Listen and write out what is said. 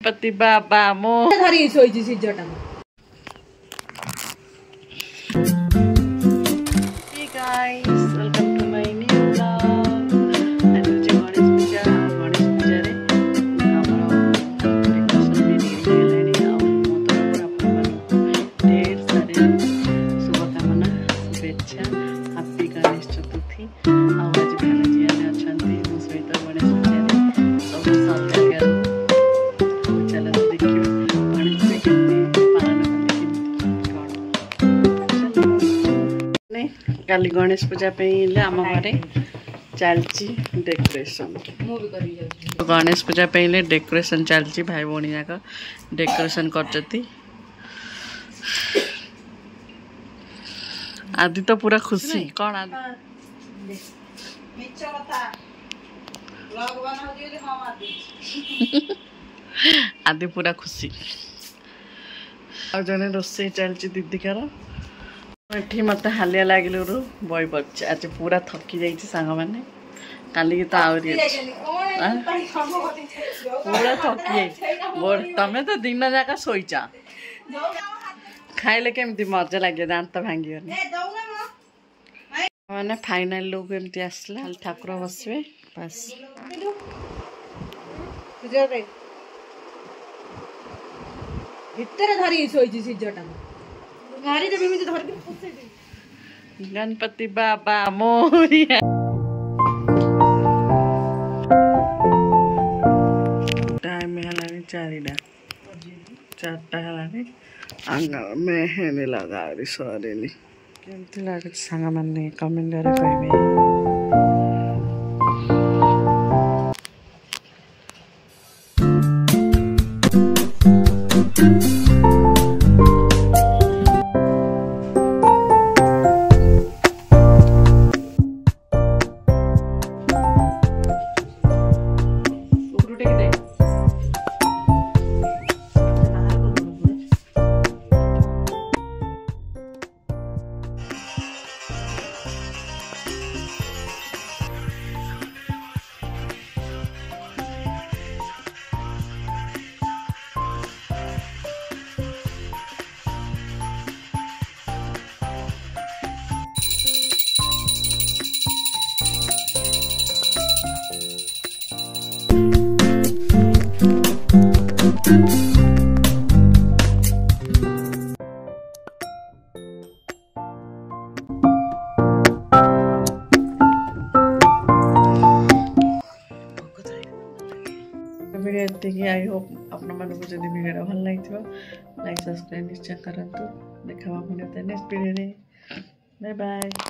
गणपति बाबा मो धरी सोईची सिजटा Hey guys, welcome to my new vlog. आज होची गणेश पूजा रे हमरो डेकोरेशन भी रेडी हेलानी आ मो तो आपन ढेर सारे शुभकामना शुभेच्छा हैप्पी गणेश चतुर्थी आ आज भाई जी आने अछंती मो सहित गणेश पूजा रे सब साथ करू चलो देखियो गणेश पूजा केमती पालन करते काली गणेश पूजा आम घरे चलची डेकोरेशन गणेश पूजा डेकोरेशन चलची भाई भौणी जाक डेकोरेशन करती आदि तो पूरा खुशी कौन आदि पूरा खुशी आ जने रोसे चलची दीदी कार एठी मत हालिया लागलु बई पड़े आज पूरा थकी जाइए सांग मैंने काली तो आहरी पूरा थकी जाइए तमें तो दिन जाक शोचा खाइले केमती मजा लगे दांत भांगी मैंने फाइनाल लुक एमती आसला ठाकुर बसवे बस ଭିତରେ ଧରି ଶୋଇଛି ସିଜଟା ଘାରି ଦେବି ଏମିତି ଧରିକି ପୋଛେଇ ଦେବି गणपति बाबा मोरिया टाइम हेलानी 4टा हेलानी आंगल में हेने लगा सरेनी केमती लागे सांग मैंने कमेंट करे कहबे देखिए आई होप आपण मानक जदि वीडियो भल लगी लाइक सब्सक्राइब निश्चय करंतु देखा पुणी नेक्स्ट वीडियो रे बाय बाय।